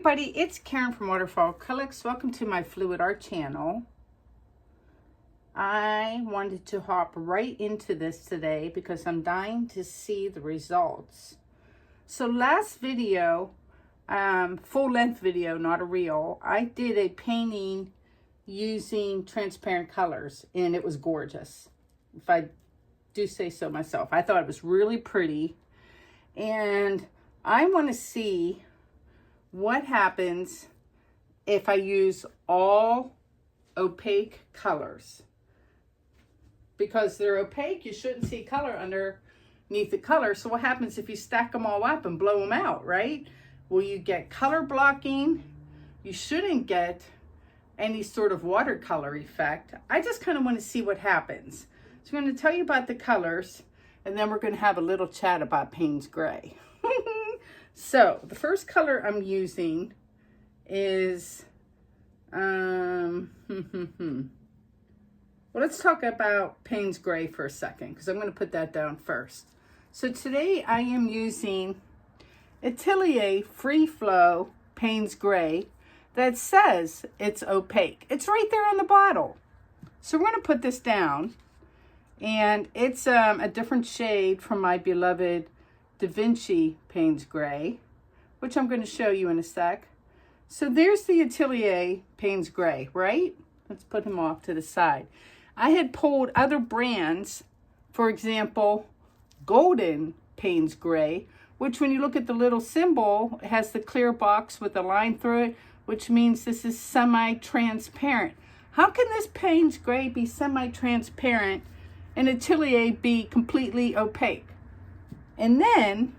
everybody, it's Karen from Waterfall Acrylics. Welcome to my fluid art channel. I wanted to hop right into this today because I'm dying to see the results. So last video, full length video, not a reel, I did a painting using transparent colors and it was gorgeous. If I do say so myself, I thought it was really pretty. And I want to see what happens if I use all opaque colors. Because they're opaque, you shouldn't see color underneath the color. So what happens if you stack them all up and blow them out, right? Will you get color blocking? You shouldn't get any sort of watercolor effect. I just kind of want to see what happens. So I'm going to tell you about the colors, and then we're going to have a little chat about Payne's Gray. So the first color I'm using is, well, let's talk about Payne's Gray for a second, because I'm going to put that down first. So today I am using Atelier Free Flow Payne's Gray that says it's opaque. It's right there on the bottle. So we're going to put this down, and it's a different shade from my beloved Da Vinci Payne's Gray, which I'm going to show you in a sec. So there's the Atelier Payne's Gray, right? Let's put him off to the side. I had pulled other brands, for example, Golden Payne's Gray, which when you look at the little symbol, it has the clear box with a line through it, which means this is semi-transparent. How can this Payne's Gray be semi-transparent and Atelier be completely opaque? And then,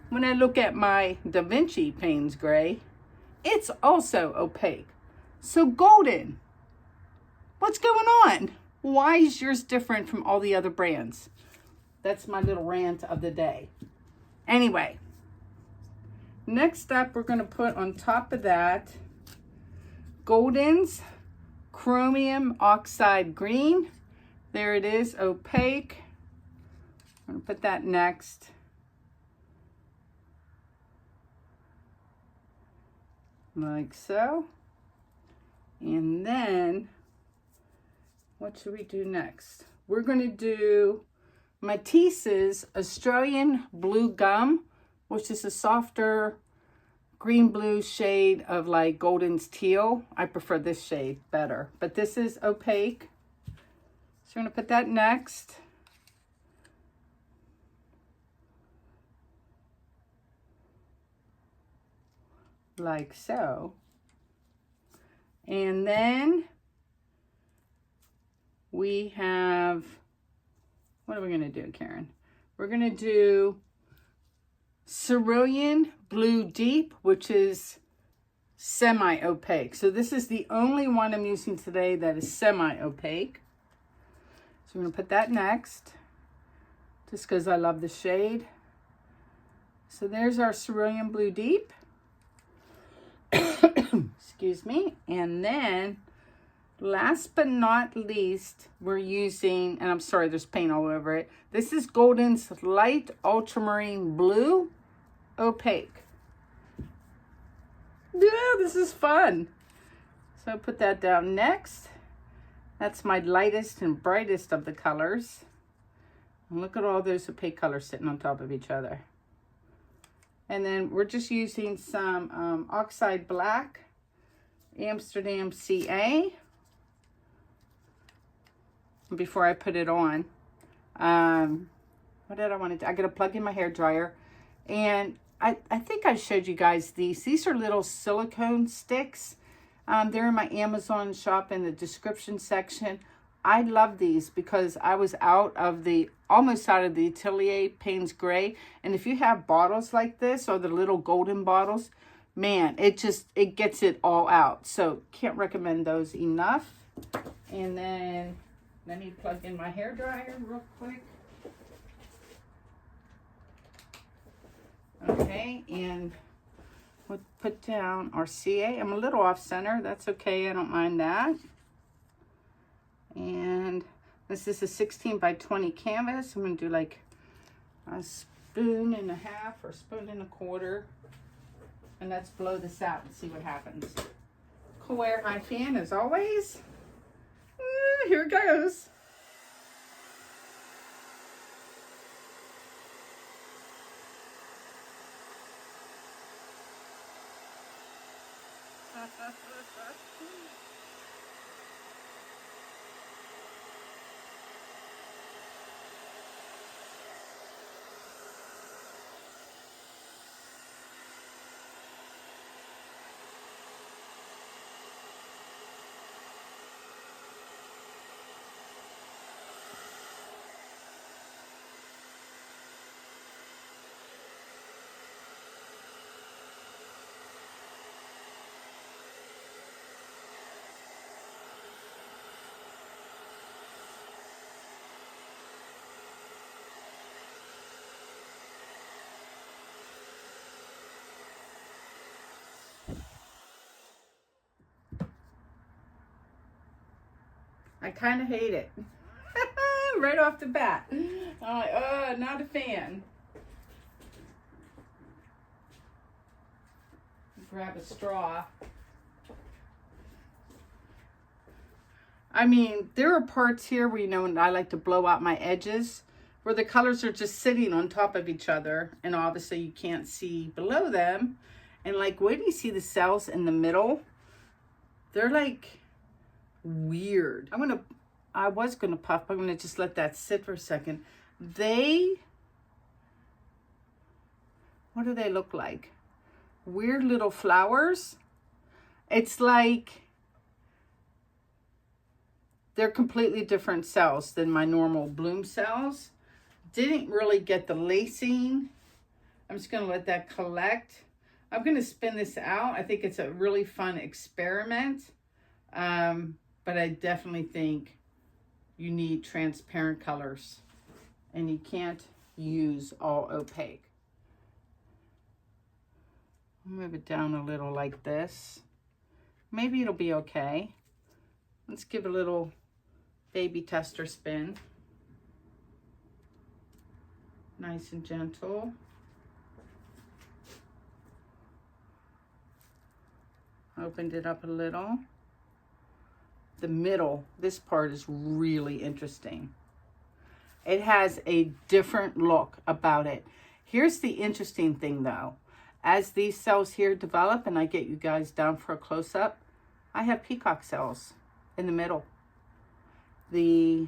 when I look at my Da Vinci Payne's Gray, it's also opaque. So Golden, what's going on? Why is yours different from all the other brands? That's my little rant of the day. Anyway, next up, we're going to put on top of that Golden's Chromium Oxide Green. There it is, opaque. I'm going to put that next. Like so. And then, what should we do next? We're going to do Matisse's Australian Blue Gum, which is a softer green blue shade of like Golden's teal. I prefer this shade better, but this is opaque. So I'm going to put that next. Like so. And then we have, what are we going to do, Karen? We're going to do Cerulean Blue Deep, which is semi-opaque. So this is the only one I'm using today that is semi-opaque. So I'm going to put that next, just because I love the shade. So there's our Cerulean Blue Deep. Excuse me. And then last but not least, we're using, and I'm sorry, there's paint all over it. This is Golden's Light Ultramarine Blue Opaque. Yeah, this is fun. So I'll put that down next. That's my lightest and brightest of the colors. And look at all those opaque colors sitting on top of each other. And then we're just using some Oxide Black, Amsterdam CA. Before I put it on, what did I want to do? I got to plug in my hair dryer. And I think I showed you guys these. These are little silicone sticks. They're in my Amazon shop in the description section. I love these because I was almost out of the Atelier Payne's Gray. And if you have bottles like this or the little golden bottles, man, it gets it all out. So can't recommend those enough. And then let me plug in my hair dryer real quick. Okay, and we'll put down our CA. I'm a little off center. That's okay. I don't mind that. And this is a 16 by 20 canvas. I'm going to do like a spoon and a half or spoon and a quarter. And let's blow this out and see what happens. Cool, wear my fan as always. Here it goes. I kind of hate it. Right off the bat. I'm like, not a fan. Grab a straw. I mean, there are parts here where, you know, I like to blow out my edges, where the colors are just sitting on top of each other, and obviously you can't see below them. And like, when you see the cells in the middle, they're like weird. I was gonna puff, but I'm gonna just let that sit for a second. What do they look like? Weird little flowers. It's like they're completely different cells than my normal bloom cells. Didn't really get the lacing. I'm just gonna let that collect. I'm gonna spin this out. I think it's a really fun experiment. But I definitely think you need transparent colors, and you can't use all opaque. Move it down a little like this. Maybe it'll be okay. Let's give a little baby tester spin. Nice and gentle. Opened it up a little. The middle, this part is really interesting. It has a different look about it. Here's the interesting thing though. As these cells here develop and I get you guys down for a close-up, I have peacock cells in the middle. The,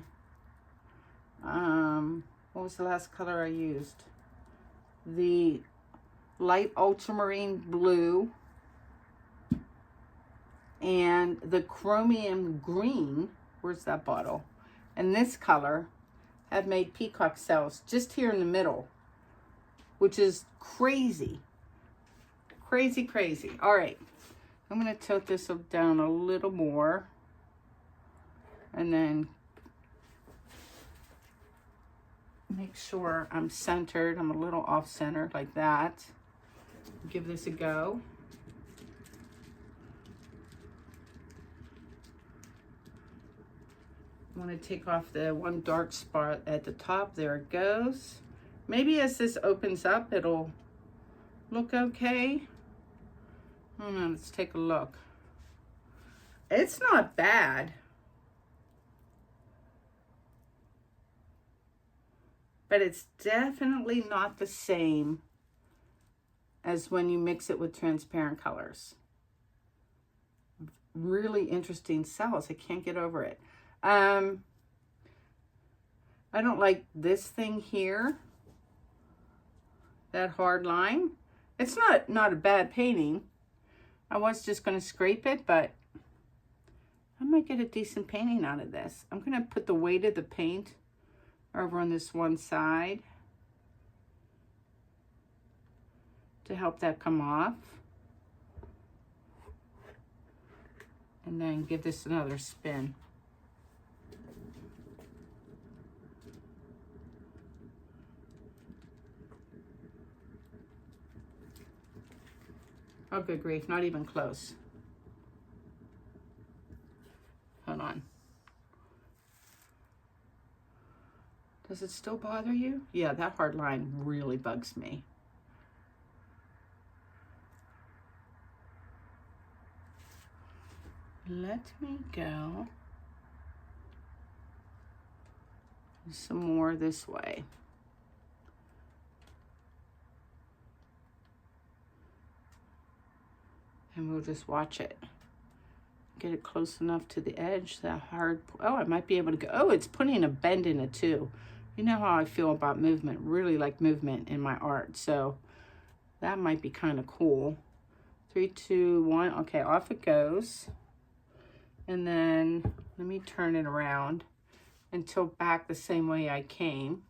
what was the last color I used? The light ultramarine blue and the chromium green, where's that bottle? And this color have made peacock cells just here in the middle, which is crazy. Crazy, crazy. All right, I'm gonna tilt this down a little more and then make sure I'm centered. I'm a little off center like that. Give this a go. I want to take off the one dark spot at the top. There it goes. Maybe as this opens up, it'll look okay. Let's take a look. It's not bad. But it's definitely not the same as when you mix it with transparent colors. Really interesting cells. I can't get over it. I don't like this thing here, that hard line. It's not a bad painting. I was just going to scrape it, but I might get a decent painting out of this. I'm going to put the weight of the paint over on this one side to help that come off. And then give this another spin. Oh, good grief, not even close. Hold on. Does it still bother you? Yeah, that hard line really bugs me. Let me go some more this way. And we'll just watch it. Get it close enough to the edge, that hard, oh, I might be able to go, oh, it's putting a bend in it too. You know how I feel about movement, really like movement in my art. So that might be kind of cool. 3, 2, 1, okay, off it goes. And then let me turn it around and tilt back the same way I came.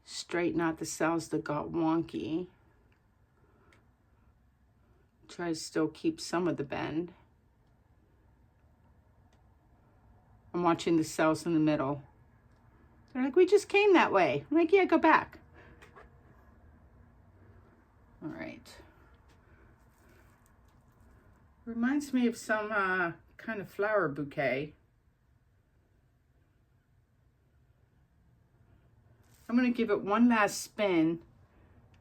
Straighten out the cells that got wonky. Try to still keep some of the bend. I'm watching the cells in the middle. They're like, we just came that way. I'm like, yeah, go back. All right. Reminds me of some kind of flower bouquet. I'm going to give it one last spin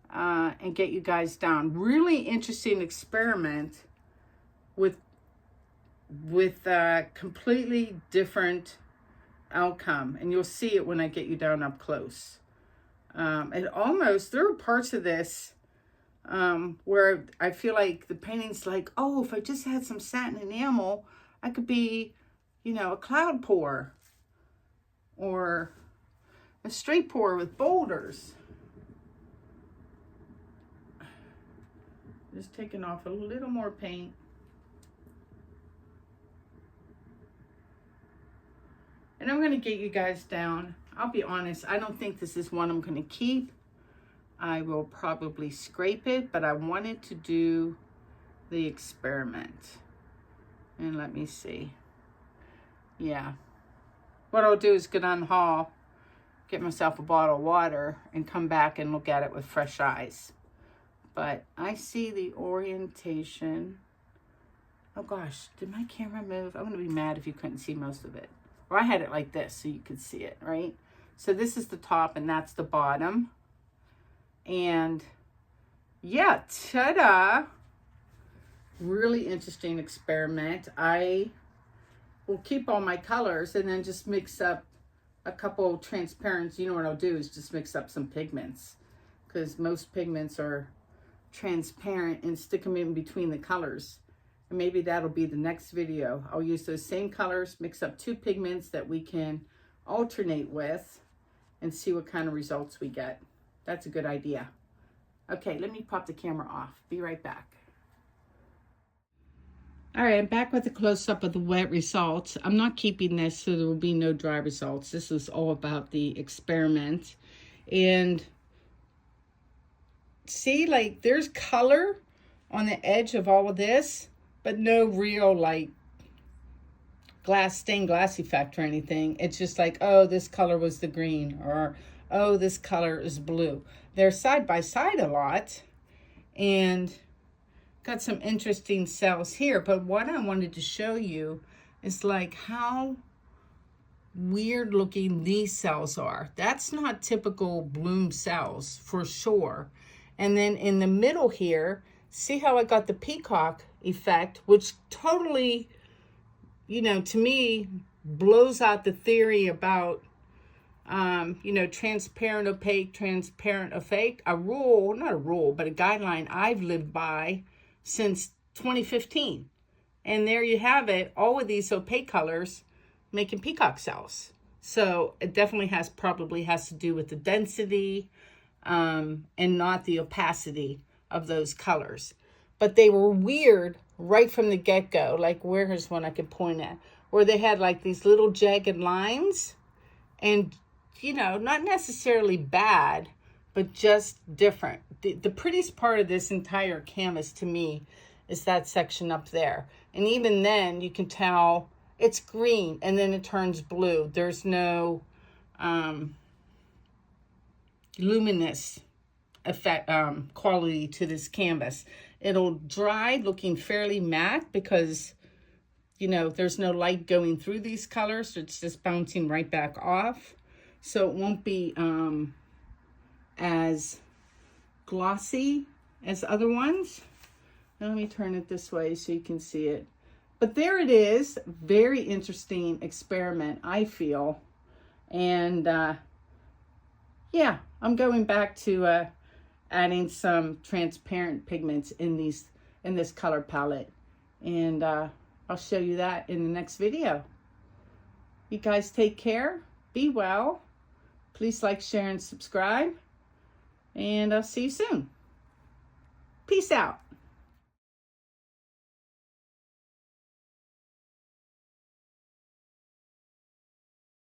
and get you guys down. Really interesting experiment with completely different outcome. And you'll see it when I get you down up close. And almost, there are parts of this where I feel like the painting's like, oh, if I just had some satin enamel, I could be, you know, a cloud pour or a straight pour with boulders. Just taking off a little more paint. And I'm going to get you guys down. I'll be honest, I don't think this is one I'm going to keep. I will probably scrape it, but I wanted to do the experiment. And let me see. Yeah. What I'll do is go down the hall, get myself a bottle of water, and come back and look at it with fresh eyes. But I see the orientation. Oh gosh, did my camera move? I'm going to be mad if you couldn't see most of it. Or I had it like this so you could see it, right? So this is the top and that's the bottom. And yeah, ta-da! Really interesting experiment. I will keep all my colors and then just mix up a couple transparents. You know what I'll do is just mix up some pigments, because most pigments are transparent, and stick them in between the colors. And maybe that'll be the next video. I'll use those same colors, mix up 2 pigments that we can alternate with, and see what kind of results we get. That's a good idea. Okay, let me pop the camera off. Be right back. All right, I'm back with a close-up of the wet results. I'm not keeping this, so there will be no dry results. This is all about the experiment. And see, like, there's color on the edge of all of this, but no real, like, stained glass effect or anything. It's just like, oh, this color was the green, or oh, this color is blue. They're side by side a lot, and got some interesting cells here. But what I wanted to show you is like how weird looking these cells are. That's not typical bloom cells for sure. And then in the middle here, see how I got the peacock effect, which totally, you know, to me, blows out the theory about, you know, transparent, opaque, a rule, not a rule, but a guideline I've lived by since 2015. And there you have it, all of these opaque colors making peacock cells. So it definitely probably has to do with the density and not the opacity of those colors. But they were weird right from the get-go. Like, here's one I could point at, where they had like these little jagged lines, and, you know, not necessarily bad, but just different. The prettiest part of this entire canvas to me is that section up there. And even then you can tell it's green and then it turns blue. There's no luminous effect, quality to this canvas. It'll dry looking fairly matte because, you know, there's no light going through these colors. So it's just bouncing right back off. So it won't be as glossy as other ones. Now let me turn it this way so you can see it. But there it is. Very interesting experiment, I feel. And yeah, I'm going back to adding some transparent pigments in this color palette. And I'll show you that in the next video. You guys take care. Be well. Please like, share, and subscribe. And I'll see you soon. Peace out.